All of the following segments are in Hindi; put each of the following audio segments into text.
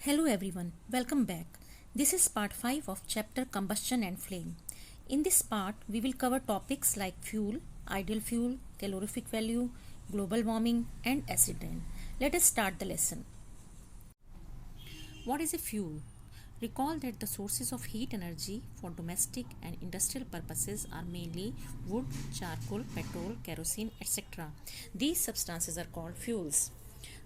Hello everyone, welcome back. This is part 5 of chapter Combustion and Flame. In this part, we will cover topics like fuel, ideal fuel, calorific value, global warming, and acid rain. Let us start the lesson. What is a fuel? Recall that the sources of heat energy for domestic and industrial purposes are mainly wood, charcoal, petrol, kerosene, etc. These substances are called fuels.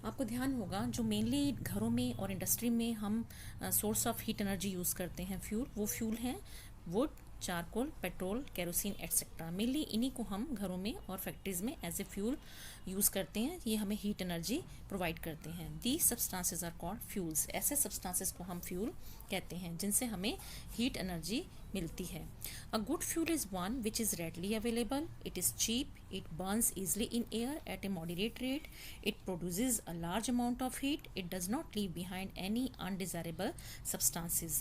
आपको ध्यान होगा जो मेनली घरों में और इंडस्ट्री में हम source of heat energy use करते हैं फ्यूल, वो फ्यूल हैं would, charcoal, petrol, kerosene etcetera. Mainly इन्हीं को हम घरों में और फैक्ट्रीज़ में एज ए फ्यूल यूज़ करते हैं। ये हमें हीट एनर्जी प्रोवाइड करते हैं। These substances are called fuels. ऐसे सब्सटेंसेस को हम फ्यूल कहते हैं जिनसे हमें हीट एनर्जी मिलती है। A good fuel is one which is readily available, it is cheap, it burns easily in air at a moderate rate, it produces a large amount of heat, it does not leave behind any undesirable substances.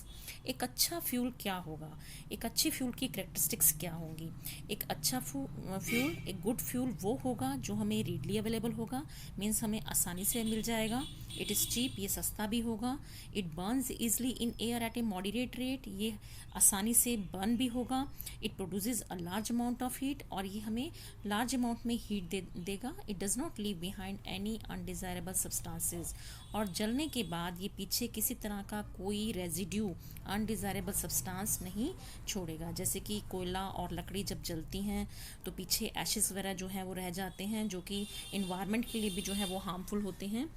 एक अच्छा फ्यूल क्या होगा? एक अच्छी फ्यूल की करेक्टरिस्टिक्स क्या होंगी? एक अच्छा फ्यूल, एक गुड फ्यूल वो होगा जो हमें रीडली अवेलेबल होगा, मीन्स हमें आसानी से मिल जाएगा। इट इज़ चीप, ये सस्ता भी होगा। It Burns easily in air at A moderate rate, ये आसानी से बर्न भी होगा। It produces a large amount of heat, और ये हमें लार्ज अमाउंट में हीट देगा। It does not leave behind any undesirable substances, और जलने के बाद ये पीछे किसी तरह का कोई रेजिड्यू अनडिज़ायरेबल सब्सटेंस नहीं छोड़ेगा। जैसे कि कोयला और लकड़ी जब जलती हैं तो पीछे एशेस वगैरह जो हैं वो रह जाते हैं, जो कि इन्वायरमेंट के लिए भी जो है वो हार्मफुल होते हैं।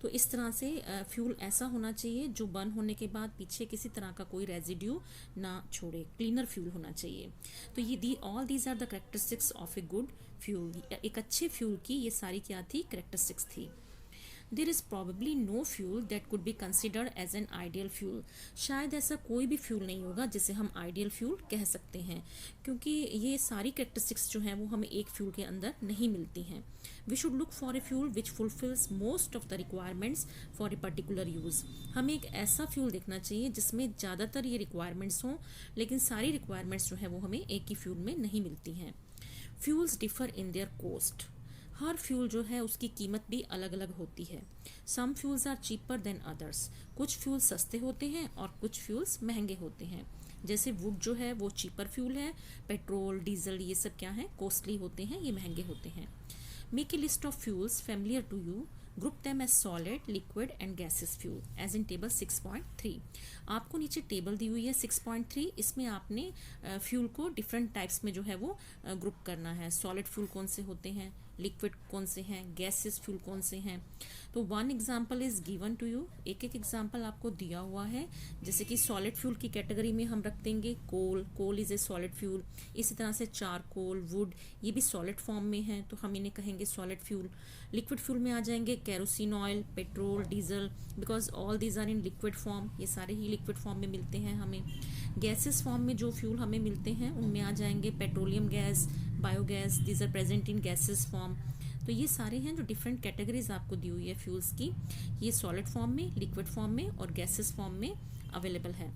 तो इस तरह से फ्यूल ऐसा होना चाहिए जो बर्न होने के बाद पीछे किसी तरह का कोई रेजिड्यू ना छोड़े, क्लीनर फ्यूल होना चाहिए। तो ये all these are the characteristics of a good fuel. एक अच्छे फ्यूल की ये सारी क्या थी? करेक्टरिस्टिक्स थी। There is probably no fuel that could be considered as an ideal fuel. शायद ऐसा कोई भी फ्यूल नहीं होगा जिसे हम आइडियल फ्यूल कह सकते हैं, क्योंकि ये सारी करेक्टरिस्टिक्स जो हैं वो हमें एक फ्यूल के अंदर नहीं मिलती हैं। We should look for a fuel which fulfils most of the requirements for a particular use. हमें एक ऐसा फ्यूल देखना चाहिए जिसमें ज़्यादातर ये रिक्वायरमेंट्स हों, लेकिन सारी रिक्वायरमेंट्स जो हैं वो हमें एक ही फ्यूल में नहीं मिलती हैं। Fuels differ in their cost. हर फ्यूल जो है उसकी कीमत भी अलग अलग होती है। Some fuels are cheaper than others. कुछ फ्यूल्स सस्ते होते हैं और कुछ फ्यूल्स महंगे होते हैं। जैसे वुड जो है वो चीपर फ्यूल है, पेट्रोल, डीजल ये सब क्या है? कॉस्टली होते हैं, ये महंगे होते हैं। Make a list of fuels familiar to you, group them as solid, liquid and gases fuel as in table 6.3। आपको नीचे टेबल दी हुई है 6.3, इसमें आपने फ्यूल को डिफरेंट टाइप्स में जो है वो ग्रुप करना है। सॉलिड फ्यूल कौन से होते हैं, लिक्विड कौन से हैं, गैसेस फ्यूल कौन से हैं। तो one example is given to you, एक एक एग्जाम्पल आपको दिया हुआ है। जैसे कि सॉलिड फ्यूल की कैटेगरी में हम रख देंगे coal, coal is a solid fuel. इसी तरह से चारकोल, वुड, ये भी सॉलिड फॉर्म में है तो हम इन्हें कहेंगे सॉलिड फ्यूल। लिक्विड फ्यूल में आ जाएंगे kerosene oil, petrol, diesel, because all these are in liquid form, ये सारे ही लिक्विड फॉर्म में मिलते हैं हमें। गैसेस फॉर्म में जो फ्यूल हमें मिलते हैं उनमें आ जाएंगे petroleum gas, biogas, these are present in gases form. तो ये सारे हैं जो डिफरेंट कैटेगरीज आपको दी हुई है फ्यूल्स की, ये सॉलिड फॉर्म में, लिक्विड फॉर्म में और गैसेस फॉर्म में अवेलेबल है।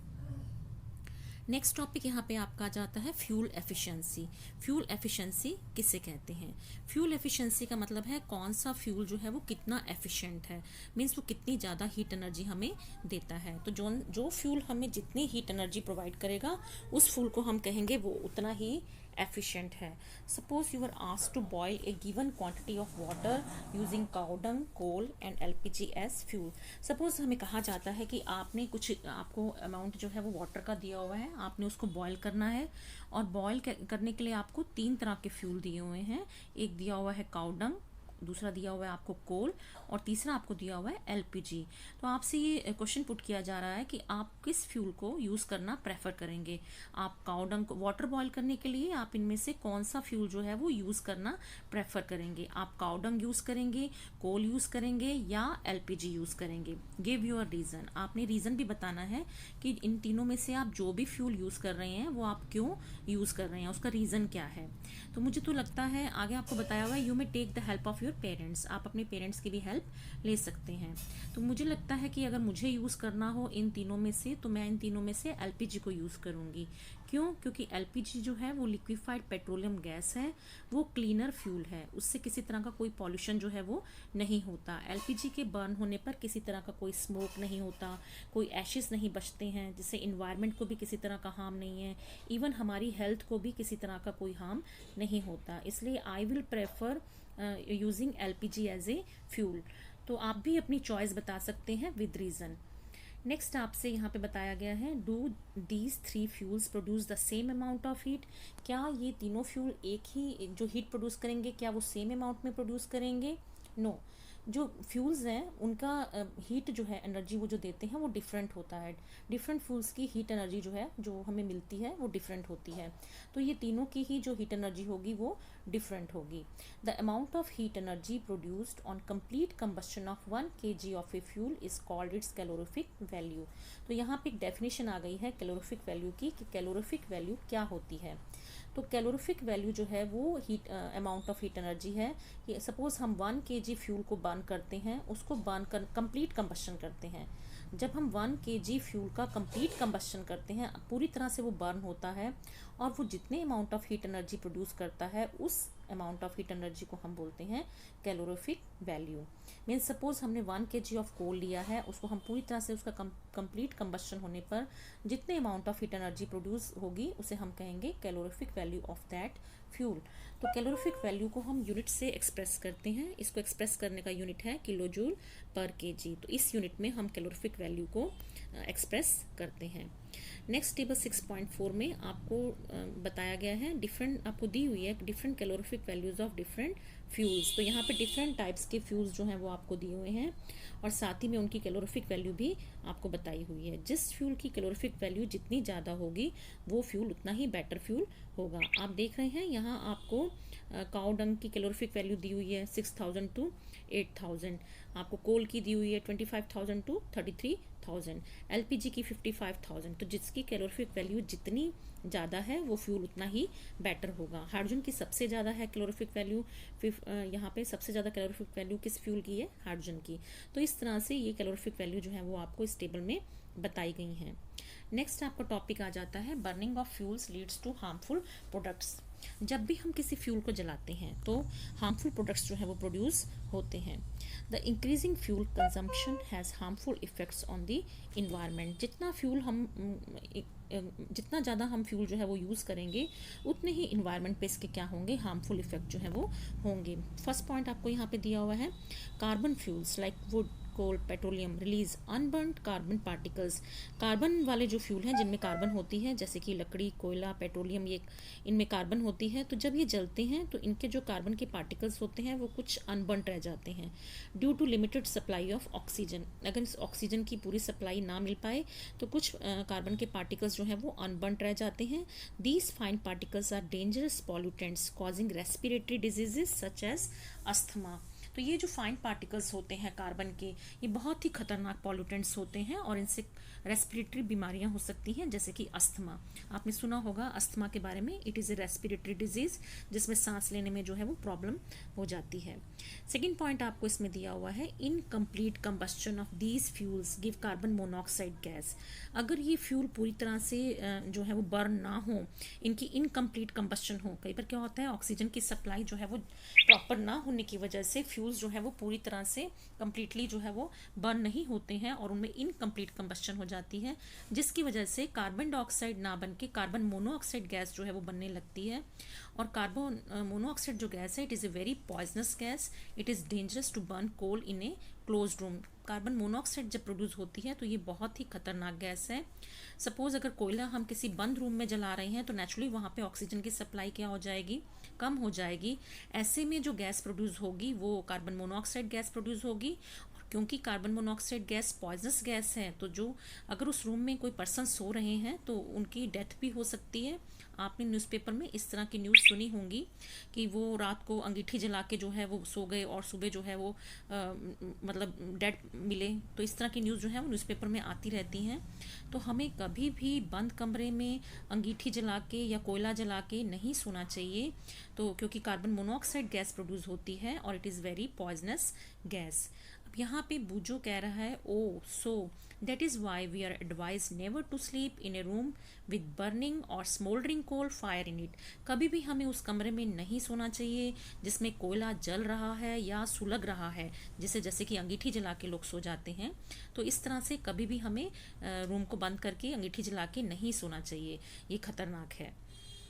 नेक्स्ट टॉपिक यहाँ पे आपका आ जाता है फ्यूल एफिशिएंसी। फ्यूल एफिशिएंसी किसे कहते हैं? फ्यूल एफिशिएंसी का मतलब है कौन सा फ्यूल जो है वो कितना एफिशिएंट है, मीन्स वो कितनी ज़्यादा हीट एनर्जी हमें देता है। तो जो फ्यूल हमें जितनी हीट एनर्जी प्रोवाइड करेगा उस फ्यूल को हम कहेंगे वो उतना ही एफिशिएंट है। Suppose you are asked to boil a given quantity of water using cow dung, coal and LPG as fuel. सपोज हमें कहा जाता है कि आपने कुछ, आपको अमाउंट जो है वो वाटर का दिया हुआ है, आपने उसको बॉयल करना है, और बॉयल करने के लिए आपको 3 तरह के फ्यूल दिए हुए हैं। एक दिया हुआ है काउ डंग, दूसरा दिया हुआ है आपको कोल, और तीसरा आपको दिया हुआ है एलपीजी। तो आपसे ये क्वेश्चन पुट किया जा रहा है कि आप किस फ्यूल को यूज़ करना प्रेफर करेंगे। आप काउ डंग, वाटर बॉयल करने के लिए आप इनमें से कौन सा फ्यूल जो है वो यूज़ करना प्रेफर करेंगे? आप काउ डंग यूज़ करेंगे, कोल यूज़ करेंगे या एलपीजी यूज़ करेंगे? Give your reason. आपने रीज़न भी बताना है कि इन तीनों में से आप जो भी फ्यूल यूज़ कर रहे हैं वो आप क्यों यूज़ कर रहे हैं, उसका रीज़न क्या है। तो मुझे तो लगता है आगे आपको बताया हुआ है, you may take the help of your parents, आप अपने पेरेंट्स की भी हेल्प ले सकते हैं। तो मुझे लगता है कि अगर मुझे यूज़ करना हो इन तीनों में से, तो मैं इन तीनों में से एलपीजी को यूज़ करूँगी। क्यों? क्योंकि एलपीजी जो है वो लिक्विफाइड पेट्रोलियम गैस है, वो क्लीनर फ्यूल है, उससे किसी तरह का कोई पॉल्यूशन जो है वो नहीं होता। एलपीजी के बर्न होने पर किसी तरह का कोई स्मोक नहीं होता, कोई एशेस नहीं बचते हैं, जिससे इन्वायरमेंट को भी किसी तरह का हार्म नहीं है, इवन हमारी हेल्थ को भी किसी तरह का कोई हार्म नहीं होता। इसलिए I will prefer using LPG as a fuel. तो आप भी अपनी चॉइस बता सकते हैं विद रीज़न। नेक्स्ट आपसे यहाँ पे बताया गया है, do these 3 fuels produce the same amount of heat. क्या ये तीनों फ्यूल एक ही जो हीट प्रोड्यूस करेंगे, क्या वो सेम अमाउंट में प्रोड्यूस करेंगे? नो। जो फ्यूल्स हैं उनका हीट जो है, एनर्जी वो जो देते हैं वो डिफरेंट होता है। डिफरेंट फ्यूल्स की हीट एनर्जी जो है, जो हमें मिलती है, वो डिफरेंट होती है। तो ये तीनों की ही जो हीट एनर्जी होगी वो डिफरेंट होगी। The amount of heat energy produced on complete combustion of 1 kg of a fuel is called its calorific value. तो यहाँ पे एक डेफिनेशन आ गई है कैलोरीफिक वैल्यू की, कि कैलोरीफिक वैल्यू क्या होती है। तो कैलोरीफिक वैल्यू जो है वो heat amount of heat energy है। कि सपोज हम 1 kg फ्यूल को बर्न करते हैं, उसको बर्न कर कंप्लीट कंबस्शन करते हैं। जब हम 1 kg फ्यूल का कंप्लीट कंबस्शन करते हैं, पूरी तरह से वो बर्न होता है, और वो जितने amount of heat energy produce करता है, उस अमाउंट ऑफ हीट एनर्जी को हम बोलते हैं कैलोरीफिक वैल्यू। मीन्स सपोज हमने 1 kg ऑफ कोल लिया है, उसको हम पूरी तरह से उसका कंप्लीट कंबस्शन होने पर जितने amount of heat energy produce होगी, उसे हम कहेंगे calorific value of that fuel. तो कैलोरीफिक वैल्यू को हम यूनिट से एक्सप्रेस करते हैं। इसको एक्सप्रेस करने का यूनिट है किलो जूल पर केजी। तो इस यूनिट में हम कैलोरीफिक वैल्यू को एक्सप्रेस करते हैं। नेक्स्ट टेबल 6.4 में आपको बताया गया है, डिफरेंट आपको दी हुई है different calorific values of different fuels. तो यहाँ पे डिफरेंट टाइप्स के फ्यूल्स जो हैं वो आपको दिए हुए हैं, और साथ ही में उनकी कैलोरीफिक वैल्यू भी आपको बताई हुई है। जिस फ्यूल की कैलोरीफिक वैल्यू जितनी ज़्यादा होगी, वो फ्यूल उतना ही बेटर फ्यूल होगा। आप देख रहे हैं यहाँ आपको काऊ डंग की कैलोरीफिक वैल्यू दी हुई है 6000 टू 8000, आपको कोल की दी हुई है 25,000 टू 33,000, एलपीजी की 55,000। तो जिसकी कैलोरीफिक वैल्यू जितनी ज़्यादा है, वो फ्यूल उतना ही बेटर होगा। हाइड्रोजन की सबसे ज़्यादा है कैलोरीफिक वैल्यू, यहाँ पे सबसे ज़्यादा कैलोरीफिक वैल्यू किस फ्यूल की है? हाइड्रोजन की। तो इस तरह से ये कैलोरीफिक वैल्यू जो है वो आपको इस टेबल में बताई गई हैं। नेक्स्ट आपका टॉपिक आ जाता है, burning of fuels leads to harmful products. जब भी हम किसी फ्यूल को जलाते हैं तो हार्मफुल प्रोडक्ट्स जो है वो प्रोड्यूस होते हैं। The increasing fuel consumption has harmful effects on the environment. जितना ज़्यादा हम फ्यूल जो है वो यूज़ करेंगे, उतने ही इन्वायरमेंट पे इसके क्या होंगे? हार्मफुल इफेक्ट जो है वो होंगे। फर्स्ट पॉइंट आपको यहाँ पे दिया हुआ है, carbon fuels like wood, coal, petroleum release unburned carbon particles. Carbon वाले जो फ्यूल हैं जिनमें कार्बन होती है, जैसे कि लकड़ी, कोयला, पेट्रोलियम, ये इनमें कार्बन होती है। तो जब ये जलते हैं तो इनके जो कार्बन के पार्टिकल्स होते हैं वो कुछ अनबर्न्ड रह जाते हैं due to limited supply of oxygen. अगर इस ऑक्सीजन की पूरी सप्लाई ना मिल पाए तो कुछ कार्बन के पार्टिकल्स जो हैं वो अनबर्न्ड रह जाते हैं। These fine particles are dangerous pollutants causing respiratory diseases such as asthma. तो ये जो फाइन पार्टिकल्स होते हैं कार्बन के, ये बहुत ही खतरनाक पॉल्यूटेंट्स होते हैं, और इनसे रेस्पिरेटरी बीमारियां हो सकती हैं, जैसे कि अस्थमा। आपने सुना होगा अस्थमा के बारे में। It is A respiratory disease जिसमें सांस लेने में जो है वो प्रॉब्लम हो जाती है। सेकेंड पॉइंट आपको इसमें दिया हुआ है, incomplete combustion of these fuels give carbon monoxide gas. अगर ये फ्यूल पूरी तरह से जो है वो बर्न ना हो, इनकी इनकम्प्लीट कंबस्शन हो, कई बार क्या होता है ऑक्सीजन की सप्लाई जो है वो प्रॉपर ना होने की वजह से फ्यूल्स जो है वो पूरी तरह से कंप्लीटली जो है वो बर्न नहीं होते हैं, और उनमें इनकम्प्लीट कंबस्शन हो जाती है, जिसकी वजह से कार्बन डाइऑक्साइड ना बन के कार्बन मोनोऑक्साइड गैस जो है वो बनने लगती है। और कार्बन मोनोऑक्साइड जो गैस है, it is a very poisonous gas, it is dangerous to burn coal in a close room. Carbon monoxide जब प्रोड्यूस होती है तो ये बहुत ही खतरनाक गैस है। सपोज अगर कोयला हम किसी बंद रूम में जला रहे हैं तो नेचुरली वहाँ पे ऑक्सीजन की सप्लाई क्या हो जाएगी? कम हो जाएगी। ऐसे में जो गैस प्रोड्यूस होगी वो कार्बन मोनोऑक्साइड गैस प्रोड्यूस होगी, और क्योंकि carbon monoxide gas poisonous gas है, तो जो अगर उस रूम में कोई पर्सन सो रहे हैं तो उनकी डेथ भी हो सकती है। आपने न्यूज़पेपर में इस तरह की न्यूज़ सुनी होंगी कि वो रात को अंगीठी जला के जो है वो सो गए और सुबह जो है वो मतलब डेड मिले। तो इस तरह की न्यूज़ जो है वो न्यूज़पेपर में आती रहती हैं। तो हमें कभी भी बंद कमरे में अंगीठी जला के या कोयला जला के नहीं सोना चाहिए, तो क्योंकि कार्बन मोनोऑक्साइड गैस प्रोड्यूस होती है और it is very poisonous gas. अब यहाँ पे बूजो कह रहा है, oh so that is why we are advise never to sleep in a room with burning or smouldering coal fire in it. कभी भी हमें उस कमरे में नहीं सोना चाहिए जिसमें कोयला जल रहा है या सुलग रहा है, जैसे कि अंगीठी जला के लोग सो जाते हैं। तो इस तरह से कभी भी हमें रूम को बंद करके अंगीठी जला के नहीं सोना चाहिए, ये खतरनाक है।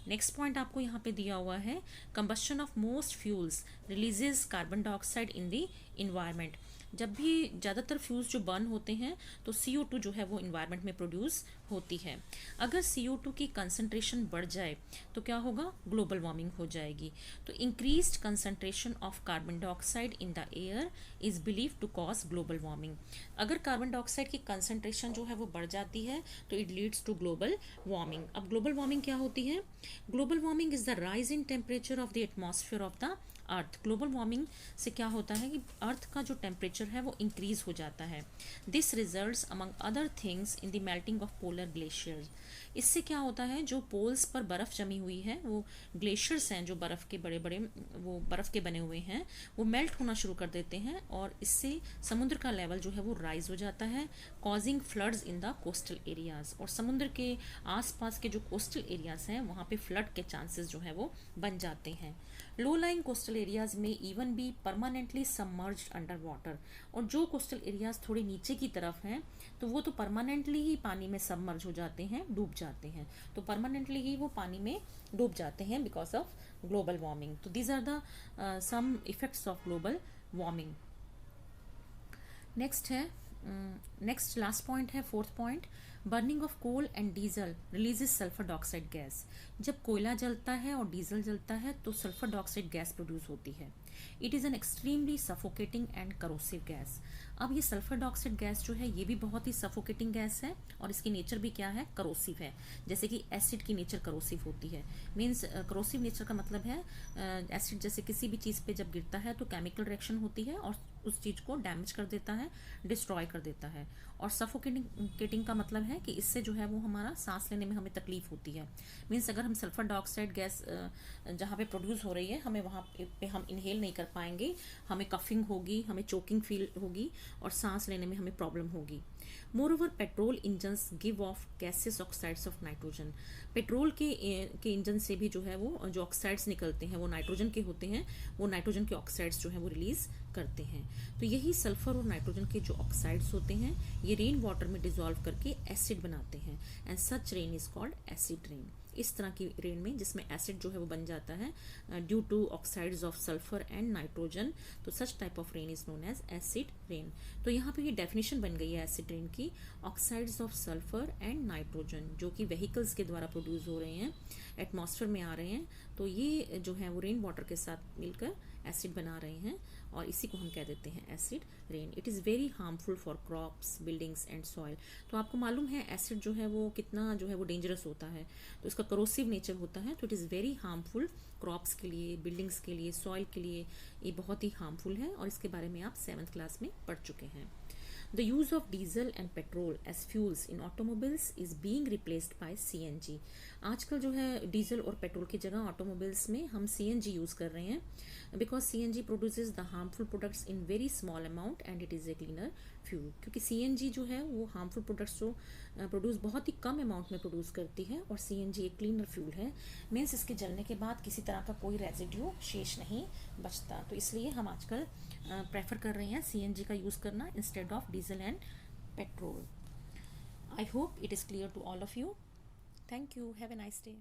नेक्स्ट पॉइंट आपको यहाँ पे दिया हुआ है, combustion of most fuels releases carbon dioxide in the environment. जब भी ज़्यादातर फ्यूल्स जो बर्न होते हैं तो CO2 जो है वो इन्वायरमेंट में प्रोड्यूस होती है। अगर CO2 की कंसंट्रेशन बढ़ जाए तो क्या होगा, ग्लोबल वार्मिंग हो जाएगी। तो increased concentration of carbon dioxide in the air is believe to cause global warming. अगर कार्बन डाइऑक्साइड की कंसंट्रेशन जो है वो बढ़ जाती है तो it leads to global warming. अब ग्लोबल वार्मिंग क्या होती है? Global warming is the rise in temperature of the atmosphere of the earth. Global warming से क्या होता है कि अर्थ का जो टेम्परेचर है वो इंक्रीज हो जाता है। This results among other things in the melting of polar glaciers. इससे क्या होता है, जो पोल्स पर बर्फ़ जमी हुई है, वो ग्लेशियर्स हैं जो बर्फ़ के बड़े बड़े वो बर्फ़ के बने हुए हैं, वो मेल्ट होना शुरू कर देते हैं और इससे समुद्र का लेवल जो है वो राइज हो जाता है, causing floods in the coastal areas. और समुद्र के आसपास के जो कोस्टल एरियाज हैं वहाँ पे फ्लड के चांसेस जो है वो बन जाते हैं। लो लाइंग कोस्टल एरियाज में even be permanently submerged under water. और जो कोस्टल एरियाज थोड़े नीचे की तरफ हैं तो वो तो परमानेंटली ही पानी में सबमर्ज हो जाते हैं, डूब जाते हैं। तो परमानेंटली ही वो पानी में डूब जाते हैं बिकॉज ऑफ ग्लोबल वार्मिंग। तो these are the some effects of global warming. Next है, नेक्स्ट लास्ट पॉइंट है, fourth point, burning of coal and diesel releases sulphur dioxide gas. जब कोयला जलता है और डीजल जलता है तो सल्फर डाइऑक्साइड गैस प्रोड्यूस होती है। It is an extremely suffocating and corrosive gas. अब ये सल्फर डाइऑक्साइड गैस जो है ये भी बहुत ही सफोकेटिंग गैस है और इसकी नेचर भी क्या है, करोसिव है। जैसे कि एसिड की नेचर करोसिव होती है। मीन्स करोसिव नेचर का मतलब है एसिड जैसे किसी भी चीज़ पे जब गिरता है तो केमिकल रिएक्शन होती है और उस चीज़ को डैमेज कर देता है, डिस्ट्रॉय कर देता है। और सफोकेटिंग का मतलब है कि इससे जो है वो हमारा सांस लेने में हमें तकलीफ होती है। मीन्स अगर हम सल्फर डाइऑक्साइड गैस जहाँ पे प्रोड्यूस हो रही है हमें वहाँ पे हम इनहेल नहीं कर पाएंगे, हमें कफिंग होगी, हमें चोकिंग फील होगी और सांस लेने में हमें प्रॉब्लम होगी। Moreover petrol engines give of gases oxides of nitrogen. Petrol के इंजन से भी जो है वो जो ऑक्साइड्स निकलते हैं वो नाइट्रोजन के होते हैं, वो नाइट्रोजन के ऑक्साइड्स जो है वो रिलीज करते हैं। तो यही सल्फर और नाइट्रोजन के जो ऑक्साइड्स होते हैं ये रेन वाटर में डिजॉल्व करके एसिड बनाते हैं and such rain is called acid rain. इस तरह की रेन में जिसमें एसिड जो है वो बन जाता है due to oxides of sulphur and nitrogen, तो such type of rain is known as acid rain. तो यहाँ पे ये डेफिनेशन बन गई है एसिड रेन की, oxides of sulphur and nitrogen जो कि व्हीकल्स के द्वारा प्रोड्यूस हो रहे हैं, एटमॉस्फेयर में आ रहे हैं, तो ये जो है वो रेन वाटर के साथ मिलकर एसिड बना रहे हैं और इसी को हम कह देते हैं acid rain. It is very harmful for crops, buildings and soil. तो आपको मालूम है एसिड जो है वो कितना जो है वो डेंजरस होता है, तो इसका करोसिव नेचर होता है, तो it is very harmful crops के लिए, बिल्डिंग्स के लिए, सॉइल के लिए, ये बहुत ही हार्मफुल है और इसके बारे में आप 7th क्लास में पढ़ चुके हैं। The use of diesel and petrol as fuels in automobiles is being replaced by CNG. आजकल जो है डीजल और पेट्रोल की जगह ऑटोमोबाइल्स में हम CNG यूज़ कर रहे हैं because CNG produces the harmful products in very small amount and it is A cleaner fuel. क्योंकि CNG जो है वो हार्मफुल प्रोडक्ट्स को प्रोड्यूस बहुत ही कम अमाउंट में प्रोड्यूस करती है और CNG एक क्लीनर फ्यूल है। मीन्स इसके जलने के बाद किसी तरह का कोई रेजिड्यू शेष नहीं बचता, तो इसलिए हम आजकल प्रेफर कर रहे हैं CNG का यूज़ करना instead of diesel and petrol. I hope it is clear to all of you. Thank you. Have a nice day.